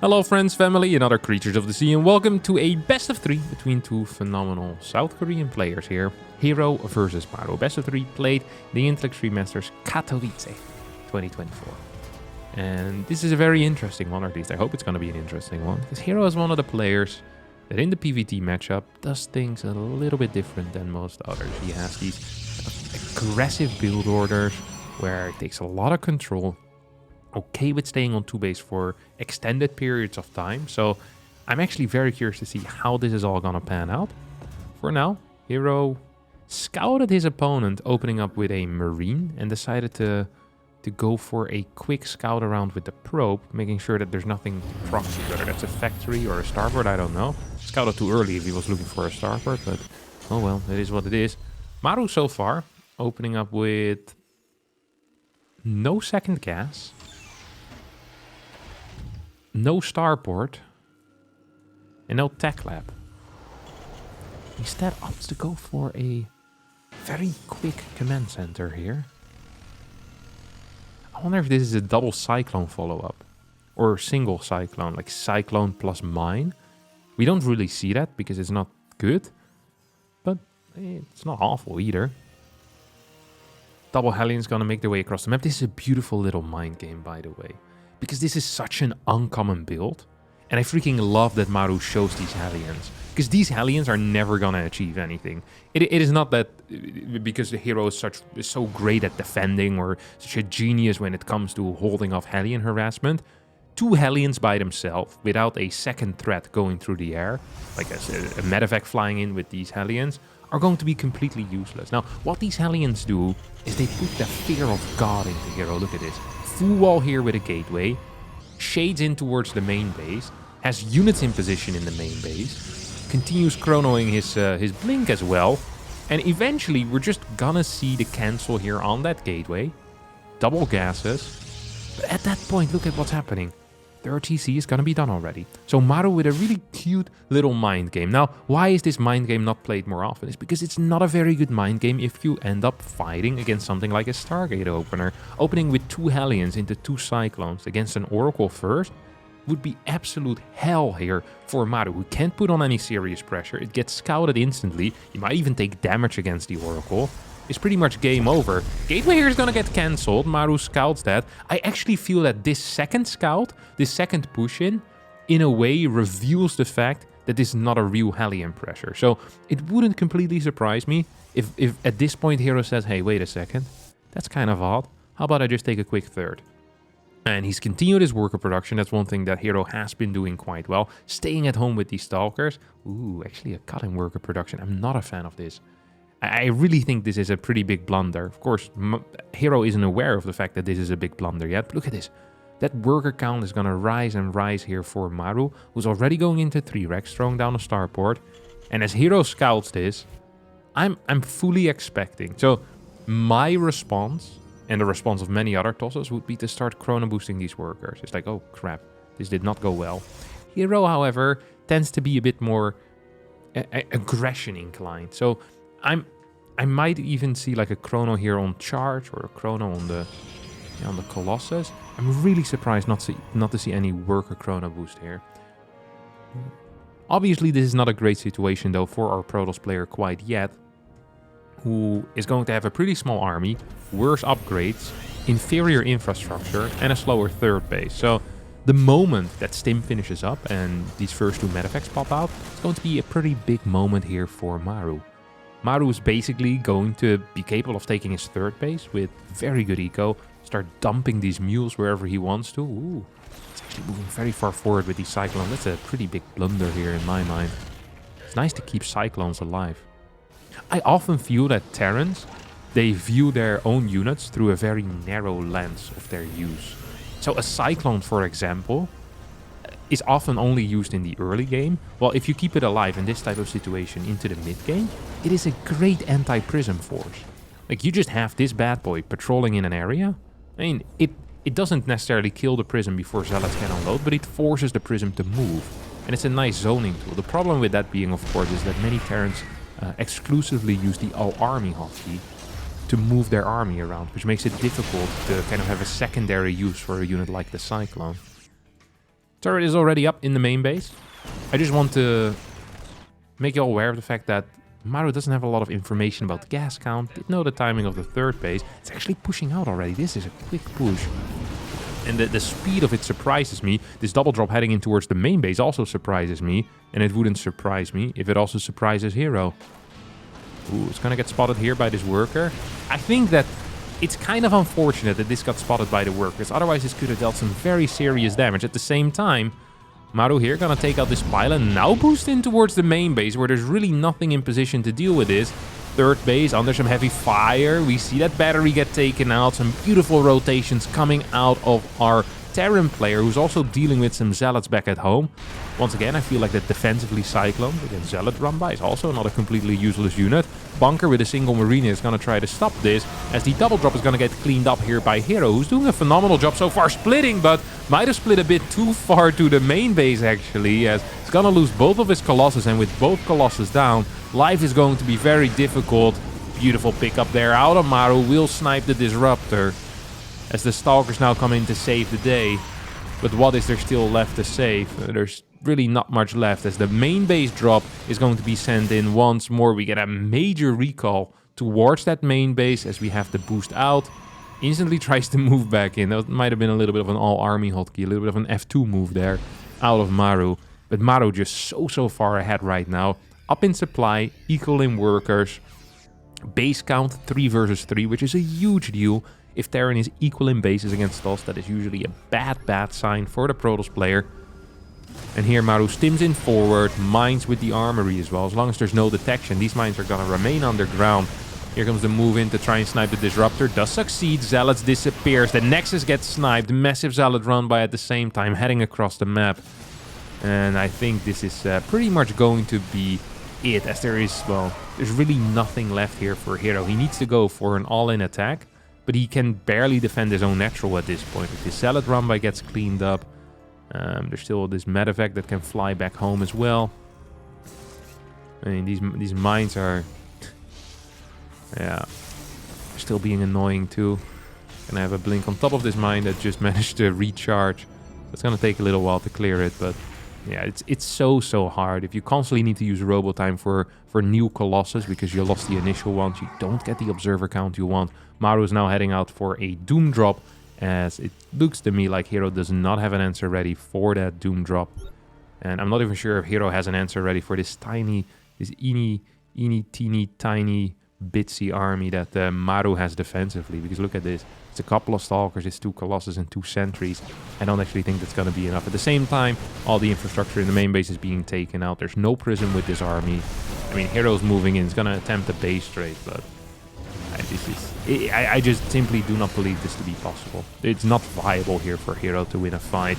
Hello friends, family, and other creatures of the sea, and welcome to a best of 3 between two phenomenal South Korean players here. herO versus Maru. Best of 3 played the Intellect 3 Masters Katowice 2024. And this is a very interesting one, or at least I hope it's going to be an interesting one, because herO is one of the players that in the PvT matchup does things a little bit different than most others. He has these aggressive build orders where it takes a lot of control. Okay with staying on 2 base for extended periods of time. So I'm actually very curious to see how this is all gonna pan out. For now, herO scouted his opponent opening up with a Marine and decided to go for a quick scout around with the probe, making sure that there's nothing to proxy, whether that's a factory or a starboard, I don't know. Scouted too early if he was looking for a starboard, but oh well, it is what it is. Maru so far opening up with no second gas, no starport, and no tech lab. Instead opts to go for a very quick command center here. I wonder if this is a double cyclone follow-up or single cyclone, like cyclone plus mine. We don't really see that because it's not good, but it's not awful either. Double Hellions gonna make their way across the map. This is a beautiful little mind game, by the way, because this is such an uncommon build. And I freaking love that Maru shows these Hellions, because these Hellions are never gonna achieve anything. It is not that because the herO is so great at defending or such a genius when it comes to holding off Hellion harassment. 2 Hellions by themselves without a second threat going through the air, like a medevac flying in with these Hellions, are going to be completely useless. Now, what these Hellions do is they put the fear of God into herO. Look at this. Full wall here with a gateway, shades in towards the main base, has units in position in the main base, continues chronoing his blink as well, and eventually we're just gonna see the cancel here on that gateway, double gases, but at that point look at what's happening. Their RTC is gonna be done already. So Maru with a really cute little mind game. Now, why is this mind game not played more often? It's because it's not a very good mind game if you end up fighting against something like a Stargate opener. Opening with 2 Hellions into 2 Cyclones against an Oracle first would be absolute hell here for Maru, who can't put on any serious pressure. It gets scouted instantly. You might even take damage against the Oracle. It's pretty much game over. Gateway here is gonna get cancelled. Maru scouts that. I actually feel that this second scout, this second push in a way reveals the fact that this is not a real Hellion pressure. So it wouldn't completely surprise me if at this point herO says, hey, wait a second, that's kind of odd. How about I just take a quick third? And he's continued his worker production. That's one thing that herO has been doing quite well. Staying at home with these Stalkers. Ooh, actually a cut in worker production. I'm not a fan of this. I really think this is a pretty big blunder. Of course, herO isn't aware of the fact that this is a big blunder yet. But look at this. That worker count is going to rise and rise here for Maru, who's already going into 3 Rex, throwing down a starport. And as herO scouts this, I'm fully expecting. So my response, and the response of many other tosses, would be to start chrono boosting these workers. It's like, oh crap, this did not go well. herO, however, tends to be a bit more aggression inclined. So I might even see like a chrono here on charge or a chrono on the Colossus. I'm really surprised not to see any worker chrono boost here. Obviously, this is not a great situation though for our Protoss player quite yet, who is going to have a pretty small army, worse upgrades, inferior infrastructure, and a slower third base. So the moment that Stim finishes up and these first 2 medevacs pop out, it's going to be a pretty big moment here for Maru. Maru is basically going to be capable of taking his third base with very good eco, start dumping these mules wherever he wants to. Ooh, it's actually moving very far forward with these Cyclones. That's a pretty big blunder here in my mind. It's nice to keep Cyclones alive. I often feel that Terrans, they view their own units through a very narrow lens of their use. So a Cyclone, for example, is often only used in the early game. Well, if you keep it alive in this type of situation into the mid game, it is a great anti-prism force. Like, you just have this bad boy patrolling in an area. I mean, it doesn't necessarily kill the prism before Zealots can unload, but it forces the prism to move. And it's a nice zoning tool. The problem with that being, of course, is that many Terrans exclusively use the all-army hotkey to move their army around, which makes it difficult to kind of have a secondary use for a unit like the Cyclone. Turret is already up in the main base. I just want to make you all aware of the fact that Maru doesn't have a lot of information about the gas count. Didn't know the timing of the third base. It's actually pushing out already. This is a quick push. And the speed of it surprises me. This double drop heading in towards the main base also surprises me. And it wouldn't surprise me if it also surprises herO. Ooh, it's gonna get spotted here by this worker. I think that it's kind of unfortunate that this got spotted by the workers. Otherwise, this could have dealt some very serious damage. At the same time, Maru here gonna take out this pylon and now boost in towards the main base where there's really nothing in position to deal with this. Third base under some heavy fire. We see that battery get taken out. Some beautiful rotations coming out of our Terran player who's also dealing with some Zealots back at home. Once again, I feel like that defensively Cyclone against Zealot run by is also not a completely useless unit. Bunker with a single Marine is going to try to stop this as the double drop is going to get cleaned up here by herO, who's doing a phenomenal job so far splitting, but might have split a bit too far to the main base actually, as he's going to lose both of his Colossus, and with both Colossus down, life is going to be very difficult. Beautiful pickup there out of Maru, will snipe the Disruptor as the Stalkers now come in to save the day. But what is there still left to save? There's really not much left as the main base drop is going to be sent in once more. We get a major recall towards that main base as we have to boost out. Instantly tries to move back in. That might have been a little bit of an all-army hotkey, a little bit of an F2 move there out of Maru. But Maru just so far ahead right now. Up in supply, equal in workers. Base count 3 versus 3, which is a huge deal. If Terran is equal in bases against us, that is usually a bad sign for the Protoss player. And here Maru stims in forward, mines with the armory as well. As long as there's no detection, these mines are going to remain underground. Here comes the move in to try and snipe the Disruptor. Does succeed, Zealots disappears. The Nexus gets sniped, massive Zealot run by at the same time, heading across the map. And I think this is pretty much going to be it, as there is, well, there's really nothing left here for herO. He needs to go for an all-in attack, but he can barely defend his own natural at this point. If his Zealot run by gets cleaned up, there's still this medevac that can fly back home as well. I mean, these mines are, yeah, still being annoying too. Gonna have a blink on top of this mine that just managed to recharge. It's gonna take a little while to clear it, but yeah, it's so hard. If you constantly need to use robo time for new Colossus because you lost the initial ones, you don't get the observer count you want. Maru is now heading out for a Doom drop, as it looks to me like herO does not have an answer ready for that Doom drop. And I'm not even sure if herO has an answer ready for this teeny tiny bitsy army that Maru has defensively. Because look at this. It's a couple of Stalkers, it's 2 Colossus and 2 Sentries. I don't actually think that's going to be enough. At the same time, all the infrastructure in the main base is being taken out. There's no Prism with this army. I mean, herO's moving in. It's going to attempt a base trade, but I just simply do not believe this to be possible. It's not viable here for herO to win a fight.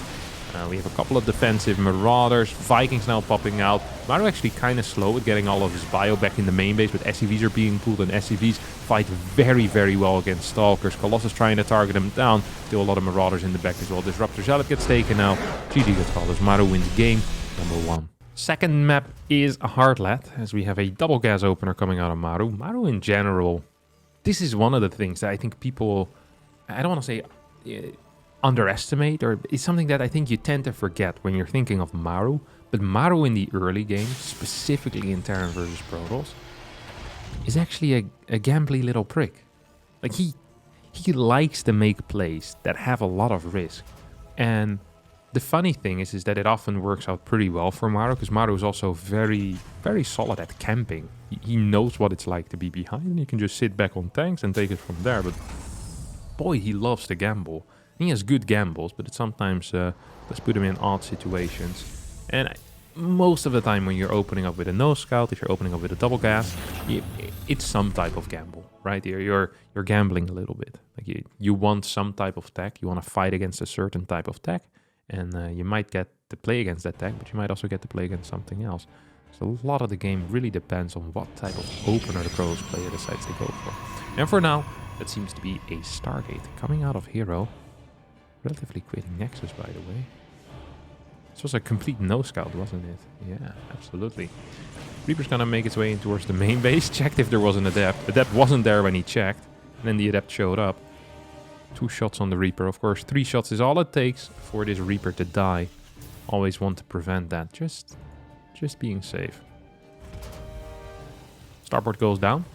We have a couple of defensive Marauders. Vikings now popping out. Maru actually kind of slow with getting all of his bio back in the main base, but SCVs are being pulled, and SCVs fight very well against Stalkers. Colossus trying to target him down. Still a lot of Marauders in the back as well. Disruptor Zealot gets taken out. GG gets called as Maru wins game number 1. Second map is a Heartland, as we have a double gas opener coming out of Maru. Maru in general, this is one of the things that I think people, I don't want to say underestimate, or it's something that I think you tend to forget when you're thinking of Maru. But Maru in the early game, specifically in Terran versus Protoss, is actually a gambly little prick. Like he likes to make plays that have a lot of risk. And the funny thing is that it often works out pretty well for Maru, because Maru is also very solid at camping. He knows what it's like to be behind, and he can just sit back on tanks and take it from there. But boy, he loves to gamble. He has good gambles, but it sometimes does put him in odd situations. And most of the time when you're opening up with a no scout, if you're opening up with a double gas, it's some type of gamble, right? You're gambling a little bit. Like you want some type of tech, you want to fight against a certain type of tech, and you might get to play against that tech, but you might also get to play against something else. So a lot of the game really depends on what type of opener the Protoss player decides to go for. And for now, that seems to be a Stargate coming out of herO. Relatively quick Nexus, by the way. This was a complete no-scout, wasn't it? Yeah, absolutely. Reaper's gonna make its way in towards the main base. Checked if there was an Adept. Adept wasn't there when he checked. And then the Adept showed up. 2 shots on the Reaper. Of course, 3 shots is all it takes for this Reaper to die. Always want to prevent that. Just being safe. Starboard goes down.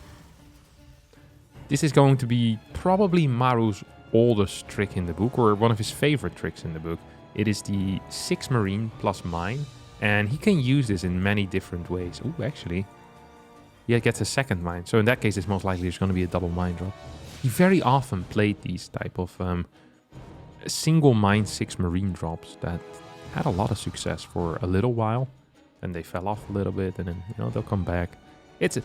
This is going to be probably Maru's oldest trick in the book, or one of his favorite tricks in the book. It is the 6 marine plus mine, and he can use this in many different ways. Oh, actually, he gets a second mine. So in that case, it's most likely there's going to be a double mine drop. He very often played these type of single mine 6 marine drops that had a lot of success for a little while, and they fell off a little bit, and then they'll come back. It's a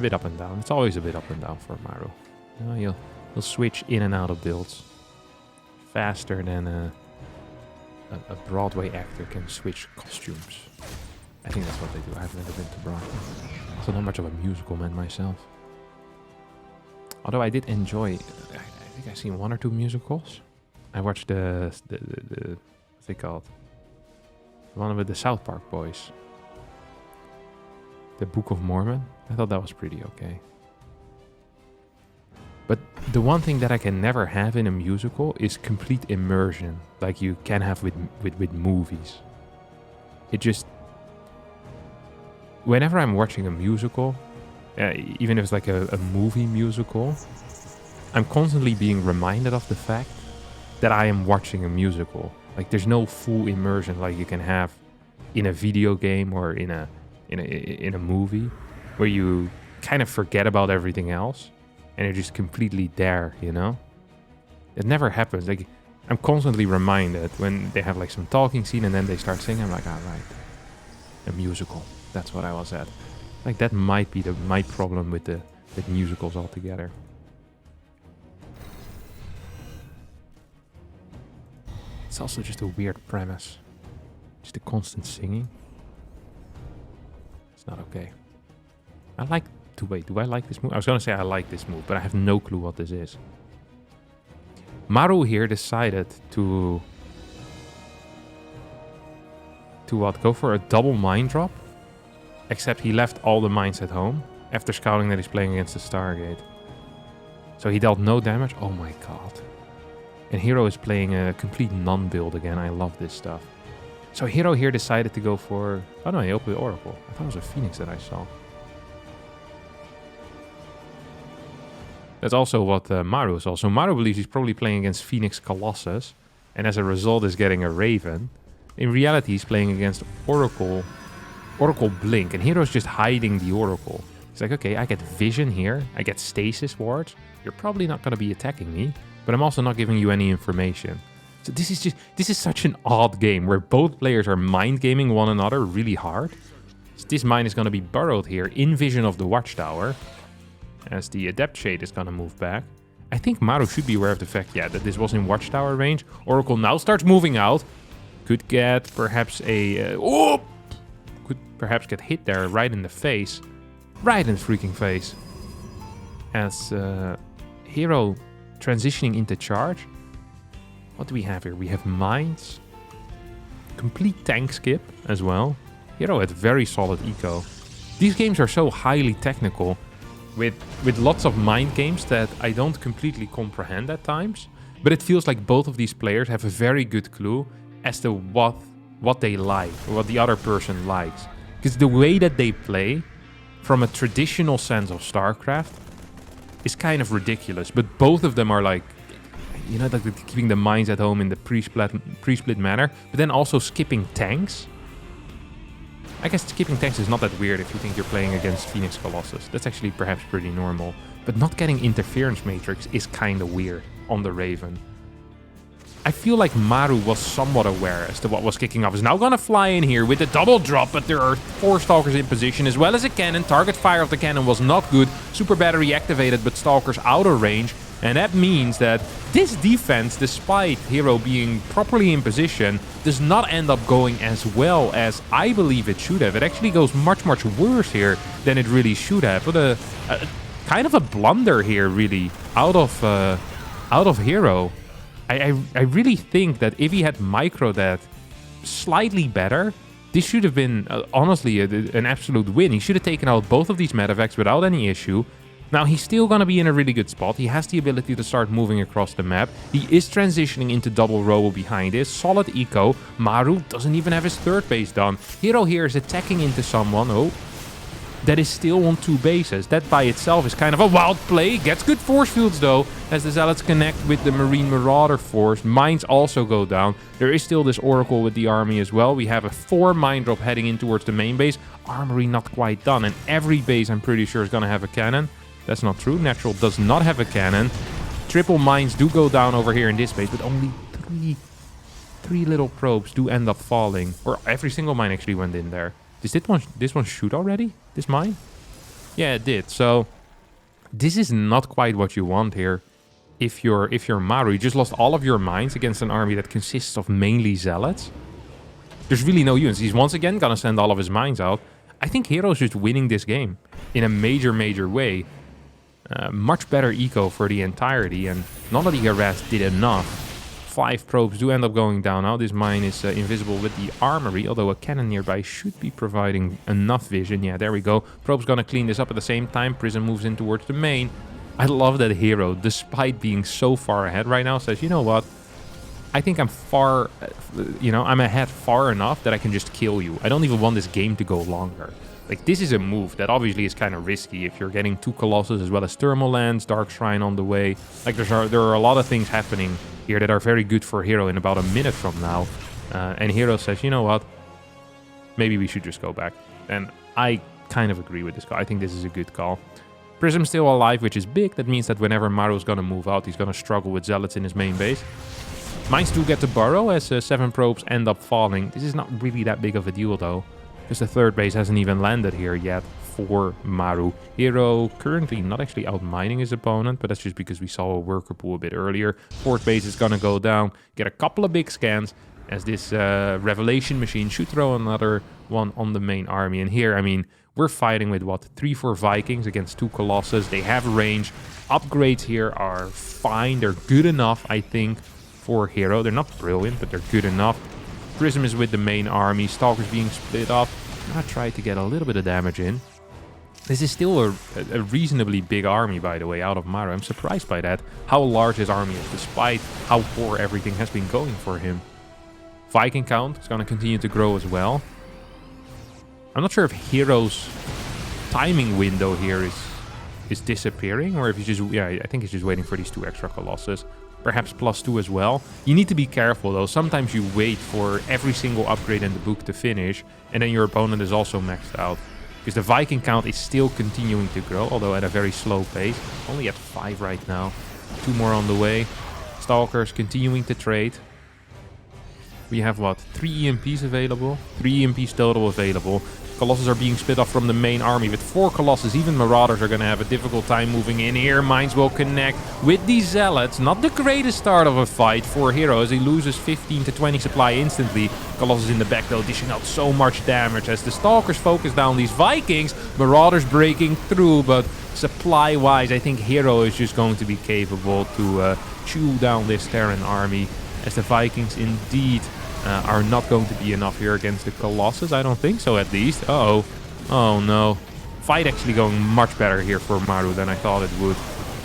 bit up and down. It's always a bit up and down for Maru. He'll switch in and out of builds faster than a Broadway actor can switch costumes. I think that's what they do. I've never been to Broadway. Also not much of a musical man myself. Although I did enjoy, I think I've seen 1 or 2 musicals. I watched the what's it called? The one with the South Park boys. The Book of Mormon. I thought that was pretty okay. But the one thing that I can never have in a musical is complete immersion, like you can have with movies. It just... Whenever I'm watching a musical, even if it's like a movie musical, I'm constantly being reminded of the fact that I am watching a musical. Like there's no full immersion like you can have in a video game or in a movie, where you kind of forget about everything else and you're just completely there, It never happens. Like I'm constantly reminded when they have like some talking scene and then they start singing. I'm like, all right, a musical. That's what I was at. Like that might be my problem with musicals altogether. It's also just a weird premise. Just the constant singing. It's not okay. Do I like this move? I was gonna say I like this move, but I have no clue what this is. Maru here decided to what? Go for a double mine drop? Except he left all the mines at home after scouting that he's playing against the Stargate. So he dealt no damage. Oh my god. And herO is playing a complete non-build again. I love this stuff. So herO here decided to go for... Oh no, he opened the Oracle. I thought it was a Phoenix that I saw. That's also what Maru is also. Maru believes he's probably playing against Phoenix Colossus, and as a result is getting a Raven. In reality, he's playing against Oracle Blink, and hero's just hiding the Oracle. He's like, okay, I get Vision here, I get Stasis Wards. You're probably not going to be attacking me, but I'm also not giving you any information. So this is such an odd game where both players are mind gaming one another really hard. So this mine is going to be burrowed here in vision of the Watchtower, as the Adept Shade is going to move back. I think Maru should be aware of the fact, that this was in Watchtower range. Oracle now starts moving out. Could get perhaps could perhaps get hit there right in the face. Right in the freaking face. As herO transitioning into charge. What do we have here? We have mines. Complete tank skip as well. herO had very solid eco. These games are so highly technical with lots of mind games that I don't completely comprehend at times. But it feels like both of these players have a very good clue as to what they like, or what the other person likes. Because the way that they play, from a traditional sense of StarCraft, is kind of ridiculous. But both of them are like keeping the mines at home in the pre-split manner, but then also skipping tanks. I guess skipping tanks is not that weird if you think you're playing against Phoenix Colossus. That's actually perhaps pretty normal. But not getting Interference Matrix is kind of weird on the Raven. I feel like Maru was somewhat aware as to what was kicking off. Is now gonna fly in here with a double drop, but there are 4 Stalkers in position as well as a cannon. Target fire of the cannon was not good. Super battery activated, but Stalkers out of range. And that means that this defense, despite herO being properly in position, does not end up going as well as I believe it should have. It actually goes much, much worse here than it really should have. But a kind of a blunder here, really, out of herO. I really think that if he had micro that slightly better, this should have been, honestly, an absolute win. He should have taken out both of these medevacs without any issue. Now, he's still going to be in a really good spot. He has the ability to start moving across the map. He is transitioning into double robo behind this. Solid eco. Maru doesn't even have his third base done. herO here is attacking into someone. Oh, that is still on 2 bases. That by itself is kind of a wild play. Gets good force fields though, as the Zealots connect with the Marine Marauder force. Mines also go down. There is still this Oracle with the army as well. We have a 4 mine drop heading in towards the main base. Armory not quite done, and every base I'm pretty sure is going to have a cannon. That's not true. Natural does not have a cannon. Triple mines do go down over here in this base, but only three little probes do end up falling. Or every single mine actually went in there. Did this one shoot already? This mine? Yeah, it did. So this is not quite what you want here. If you're Maru, you just lost all of your mines against an army that consists of mainly Zealots. There's really no units. He's once again gonna send all of his mines out. I think herO's just winning this game in a major way. Much better eco for the entirety, and none of the harass did enough. 5 probes do end up going down now. This mine is invisible with the armory, although a cannon nearby should be providing enough vision. Yeah, there we go. Probe's gonna clean this up at the same time. Prism moves in towards the main. I love that herO, despite being so far ahead right now, says, you know what? I think I'm far, I'm ahead far enough that I can just kill you. I don't even want this game to go longer. Like, this is a move that obviously is kind of risky if you're getting 2 Colossus as well as Thermal Lands, Dark Shrine on the way. Like, there are a lot of things happening here that are very good for herO in about a minute from now. And herO says, you know what? Maybe we should just go back. And I kind of agree with this call. I think this is a good call. Prism's still alive, which is big. That means that whenever Maru's going to move out, he's going to struggle with Zealots in his main base. Mines do get to burrow as 7 probes end up falling. This is not really that big of a deal, though, because the third base hasn't even landed here yet for Maru. herO currently not actually outmining his opponent, but that's just because we saw a worker pool a bit earlier. Fourth base is going to go down, get a couple of big scans, as this Revelation machine should throw another one on the main army. And here, I mean, we're fighting with, what, 3-4 Vikings against 2 Colossus. They have range. Upgrades here are fine. They're good enough, I think, for herO. They're not brilliant, but they're good enough. Prism is with the main army. Stalker's being split up. I'm gonna try to get a little bit of damage in. This is still a reasonably big army, by the way, out of Maru. I'm surprised by that. How large his army is, despite how poor everything has been going for him. Viking count is gonna continue to grow as well. I'm not sure if herO's timing window here is disappearing, or if he's just, yeah, I think he's just waiting for these 2 extra Colossus. Perhaps +2 as well. You need to be careful though. Sometimes you wait for every single upgrade in the book to finish, and then your opponent is also maxed out. Because the Viking count is still continuing to grow, although at a very slow pace. Only at 5 right now. 2 more on the way. Stalkers continuing to trade. We have, what, 3 EMPs available? 3 EMPs total available. Colossus are being split off from the main army. With 4 Colossus, even Marauders are going to have a difficult time moving in here. Mines will connect with these Zealots. Not the greatest start of a fight for herO, as he loses 15 to 20 supply instantly. Colossus in the back, though, dishing out so much damage as the Stalkers focus down these Vikings. Marauders breaking through, but supply-wise, I think herO is just going to be capable to chew down this Terran army, as the Vikings indeed are not going to be enough here against the Colossus. I don't think so, at least. Uh-oh. Oh, no. Fight actually going much better here for Maru than I thought it would.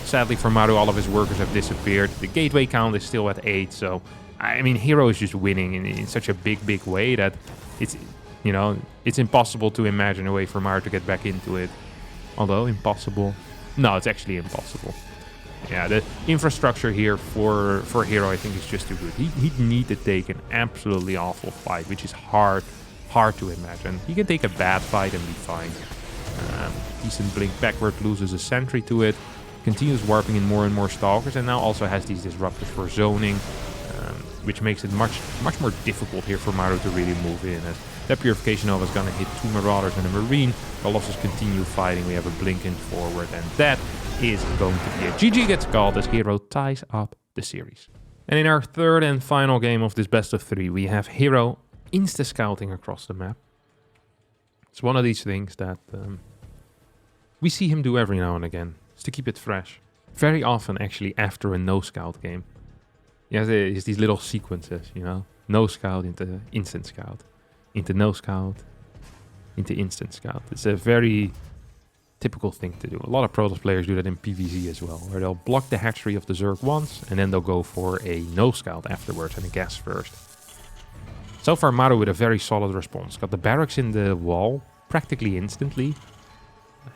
Sadly for Maru, all of his workers have disappeared. The gateway count is still at 8, so... I mean, herO is just winning in such a big way that it's, it's impossible to imagine a way for Maru to get back into it. Although, impossible... No, it's actually impossible. Yeah, the infrastructure here for herO, I think, is just too good. He'd need to take an absolutely awful fight, which is hard to imagine. He can take a bad fight and be fine. Decent blink backward, loses a sentry to it. Continues warping in more and more Stalkers, and now also has these disruptors for zoning, which makes it much more difficult here for Maru to really move in. As that Purification Nova is going to hit 2 Marauders and a Marine. Colossus continue fighting. We have a blink in forward, and that is going to be it. GG gets called as herO ties up the series. And in our third and final game of this best of 3, we have herO insta-scouting across the map. It's one of these things that we see him do every now and again, just to keep it fresh. Very often, actually, after a no-scout game. Yeah, there's these little sequences, no-scout into instant scout, into no-scout, into instant scout. It's a very Typical thing to do. A lot of Protoss players do that in PvZ as well, where they'll block the hatchery of the Zerg once, and then they'll go for a no scout afterwards and a gas first. So far, Maru with a very solid response. Got the barracks in the wall practically instantly.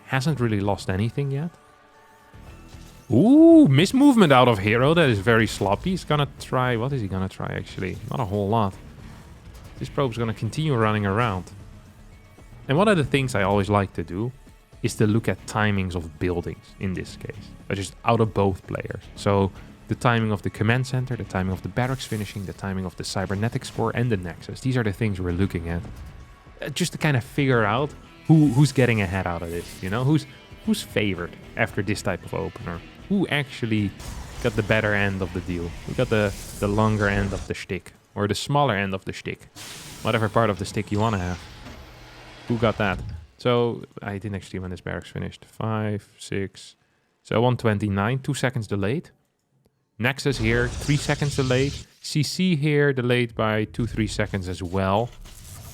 Hasn't really lost anything yet. Ooh, mismovement out of herO. That is very sloppy. He's gonna try... What is he gonna try, actually? Not a whole lot. This probe's gonna continue running around. And one of the things I always like to do is to look at timings of buildings, in this case. Just out of both players. So the timing of the command center, the timing of the barracks finishing, the timing of the cybernetics core, and the nexus. These are the things we're looking at. Just to kind of figure out who's getting ahead out of this, you know? Who's favored after this type of opener? Who actually got the better end of the deal? Who got the longer end of the shtick? Or the smaller end of the shtick? Whatever part of the stick you want to have. Who got that? So, I didn't actually see when this barracks finished. 5, 6... So 129, 2 seconds delayed. Nexus here, 3 seconds delayed. CC here, delayed by 2-3 seconds as well.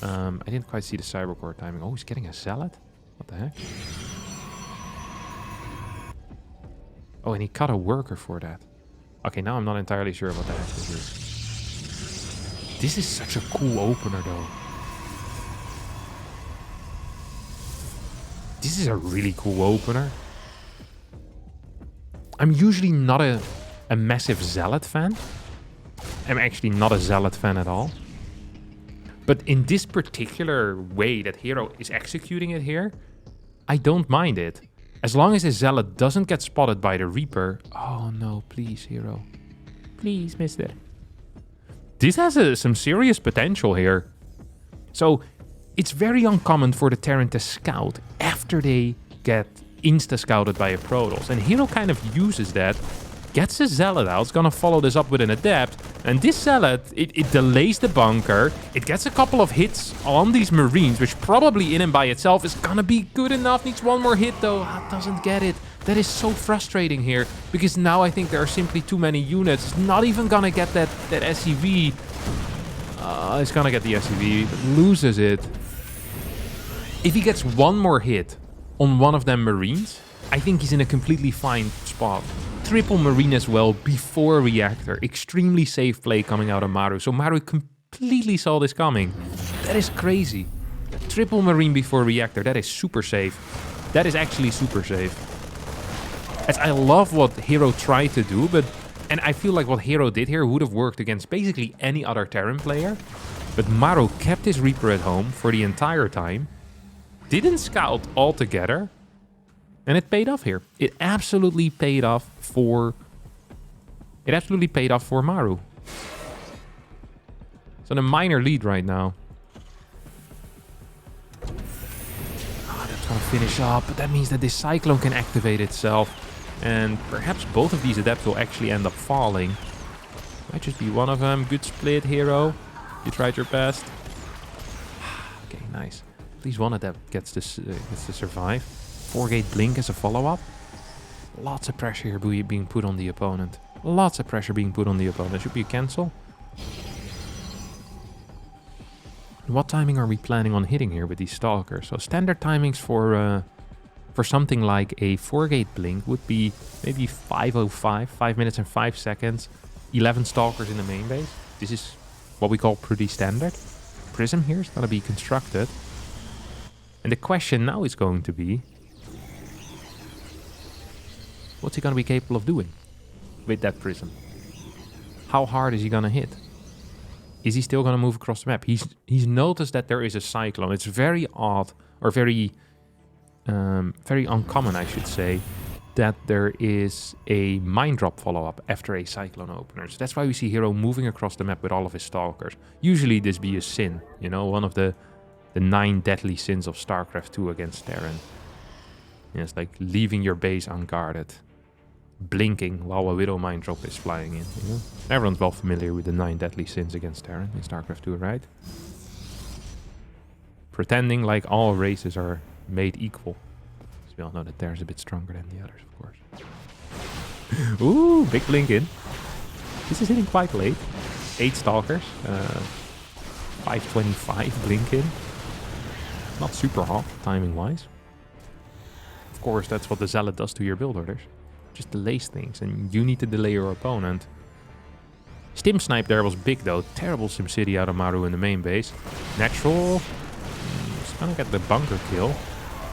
I didn't quite see the cybercore timing. Oh, he's getting a Zealot? What the heck? Oh, and he cut a worker for that. Okay, now I'm not entirely sure what the heck this is. This is such a cool opener, though. This is a really cool opener. I'm usually not a massive Zealot fan. I'm actually not a Zealot fan at all. But in this particular way that herO is executing it here, I don't mind it. As long as the Zealot doesn't get spotted by the Reaper... Oh no, please, herO. Please, mister. This has some serious potential here. So, it's very uncommon for the Terran to scout after they get insta-scouted by a Protoss. And herO kind of uses that, gets a Zealot out, it's gonna follow this up with an Adept, and this Zealot, it delays the bunker, it gets a couple of hits on these Marines, which probably in and by itself is gonna be good enough, needs one more hit though, doesn't get it. That is so frustrating here, because now I think there are simply too many units, it's not even gonna get that SCV. It's gonna get the SCV, but loses it. If he gets one more hit on one of them Marines, I think he's in a completely fine spot. Triple Marine as well before Reactor. Extremely safe play coming out of Maru. So Maru completely saw this coming. That is crazy. Triple Marine before Reactor. That is super safe. That is actually super safe. As I love what herO tried to do, and I feel like what herO did here would have worked against basically any other Terran player. But Maru kept his Reaper at home for the entire time. Didn't scout altogether. And it paid off here. It absolutely paid off for... Maru. So the minor lead right now. Oh, that's gonna finish up. But that means that this Cyclone can activate itself. And perhaps both of these Adepts will actually end up falling. Might just be one of them. Good split, herO. You tried your best. Okay, nice. At least one Adept gets to survive. 4-gate blink as a follow-up. Lots of pressure here being put on the opponent. Lots of pressure being put on the opponent. Should be a cancel. What timing are we planning on hitting here with these Stalkers? So standard timings for something like a 4-gate blink would be maybe 5:05, 5 minutes and 5 seconds. 11 Stalkers in the main base. This is what we call pretty standard. Prism here is going to be constructed. And the question now is going to be... what's he going to be capable of doing with that Prism? How hard is he going to hit? Is he still going to move across the map? He's noticed that there is a Cyclone. It's very odd, or very uncommon, I should say, that there is a Mine Drop follow-up after a Cyclone opener. So that's why we see herO moving across the map with all of his Stalkers. Usually this be a sin, you know, one of the 9 deadly sins of StarCraft II against Terran. Yeah, it's like leaving your base unguarded. Blinking while a Widow Mine Drop is flying in. You know? Everyone's well familiar with the 9 deadly sins against Terran in StarCraft II, right? Pretending like all races are made equal. Because we all know that Terran's a bit stronger than the others, of course. Ooh, big blink in. This is hitting quite late. 8 Stalkers. 525 blink in. Not super hot, timing-wise. Of course, that's what the Zealot does to your build orders. Just delays things, and you need to delay your opponent. Stim Snipe there was big though. Terrible SimCity out of Maru in the main base. Natural. He's gonna get the bunker kill.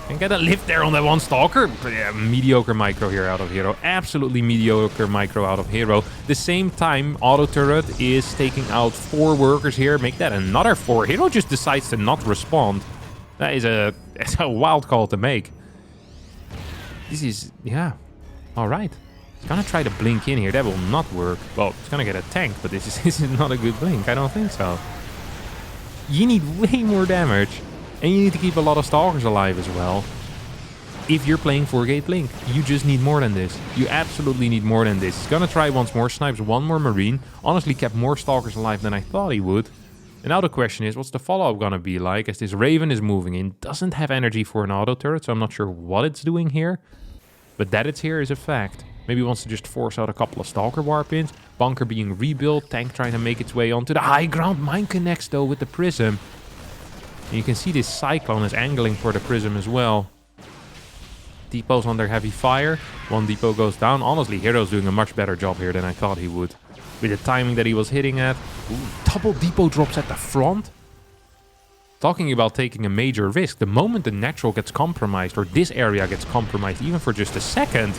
Can get a lift there on that one Stalker. But yeah, mediocre micro here out of herO. Absolutely mediocre micro out of herO. The same time, Auto Turret is taking out 4 workers here. Make that another 4. herO just decides to not respond. That's a wild call to make. This is, yeah, all right. He's gonna try to blink in here. That will not work. Well, he's gonna get a tank, but this is not a good blink. I don't think so. You need way more damage. And you need to keep a lot of Stalkers alive as well. If you're playing 4-gate blink, you just need more than this. You absolutely need more than this. He's gonna try once more. Snipes 1 more Marine. Honestly, kept more Stalkers alive than I thought he would. And now the question is, what's the follow-up gonna be like? As this Raven is moving in. Doesn't have energy for an auto turret, so I'm not sure what it's doing here. But that it's here is a fact. Maybe wants to just force out a couple of Stalker warp-ins. Bunker being rebuilt. Tank trying to make its way onto the high ground. Mine connects though with the Prism. And you can see this Cyclone is angling for the Prism as well. Depots under heavy fire. 1 depot goes down. Honestly, herO's doing a much better job here than I thought he would. With the timing that he was hitting at. Ooh, double depot drops at the front. Talking about taking a major risk. The moment the natural gets compromised, or this area gets compromised, even for just a second,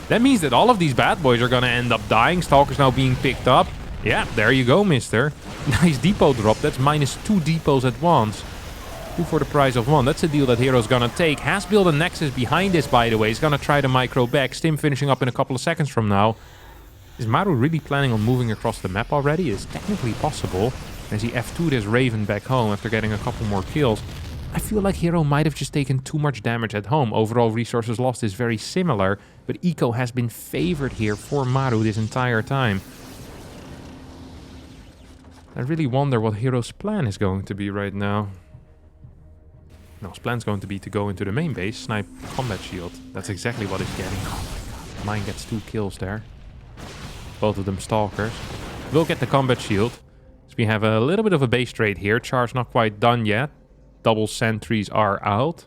that means that all of these bad boys are going to end up dying. Stalkers now being picked up. Yeah, there you go, mister. Nice depot drop. That's -2 depots at once. 2 for the price of 1. That's a deal that herO's gonna take. Has built a Nexus behind this, by the way. He's gonna try the micro back. Stim finishing up in a couple of seconds from now. Is Maru really planning on moving across the map already? It's technically possible. As he F2'd his Raven back home after getting a couple more kills. I feel like herO might have just taken too much damage at home. Overall resources lost is very similar, but Eco has been favored here for Maru this entire time. I really wonder what herO's plan is going to be right now. No, his plan's going to be to go into the main base, snipe combat shield. That's exactly what he's getting. Oh my god. Mine gets 2 kills there. Both of them Stalkers. We'll get the combat shield. So we have a little bit of a base trade here. Charge not quite done yet. Double sentries are out.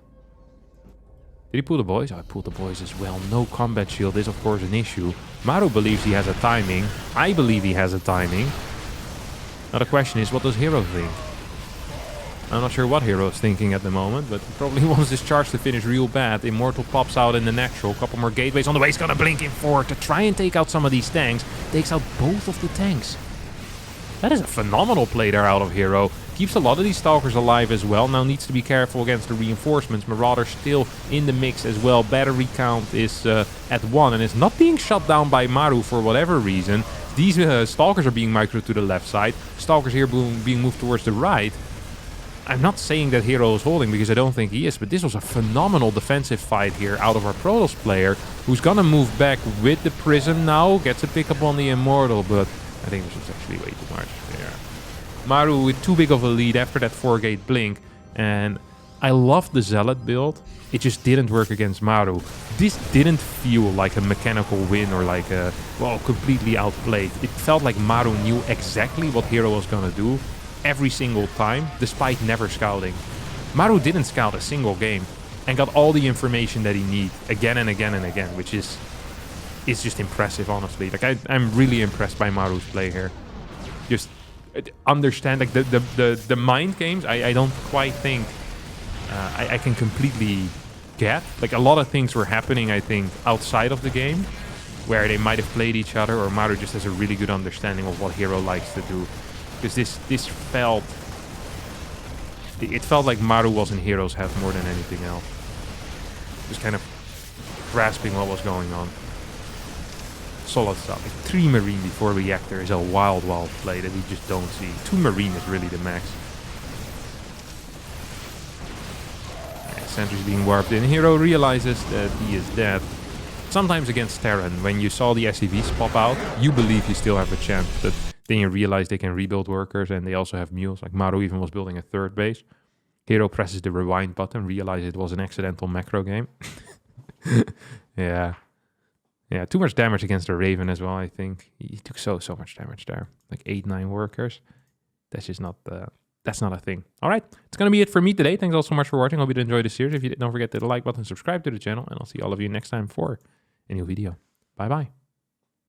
Did he pull the boys? Oh, he pulled the boys as well. No combat shield is of course an issue. Maru believes he has a timing. I believe he has a timing. Now the question is, what does herO think? I'm not sure what herO is thinking at the moment, but he probably wants this charge to finish real bad. Immortal pops out in the natural. Couple more gateways on the way. He's gonna blink in 4 to try and take out some of these tanks. Takes out both of the tanks. That is a phenomenal play there out of herO. Keeps a lot of these Stalkers alive as well. Now needs to be careful against the reinforcements. Marauder still in the mix as well. Battery count is at 1 and is not being shut down by Maru for whatever reason. These Stalkers are being microed to the left side. Stalkers here being moved towards the right. I'm not saying that herO is holding because I don't think he is, but this was a phenomenal defensive fight here out of our Protoss player, who's gonna move back with the Prism now. Gets a pickup on the Immortal, but I think this was actually way too much. Yeah. Maru with too big of a lead after that 4-gate blink, and I love the Zealot build. It just didn't work against Maru. This didn't feel like a mechanical win or like a, well, completely outplayed. It felt like Maru knew exactly what herO was gonna do every single time, despite never scouting. Maru didn't scout a single game and got all the information that he needs again and again and again, which is just impressive, honestly. Like I'm really impressed by Maru's play here. Just understand like the mind games. I don't quite think I can completely get. Like a lot of things were happening, I think, outside of the game, where they might have played each other, or Maru just has a really good understanding of what herO likes to do. Because this felt... It felt like Maru was in herO's head more than anything else. Just kind of grasping what was going on. Solid stuff. Like 3 Marine before Reactor is a wild play that we just don't see. 2 Marine is really the max. Yeah, sentry's being warped in. herO realizes that he is dead. Sometimes against Terran, when you saw the SCVs pop out, you believe you still have a chance, but then you realize they can rebuild workers and they also have mules. Like Maru even was building a 3rd base. herO presses the rewind button, realizes it was an accidental macro game. Yeah. Yeah, too much damage against the Raven as well, I think. He took so much damage there. Like 8-9 workers. That's just not that's not a thing. All right, it's going to be it for me today. Thanks all so much for watching. Hope you enjoyed the series. If you did, don't forget to hit the like button, subscribe to the channel, and I'll see all of you next time for a new video. Bye-bye.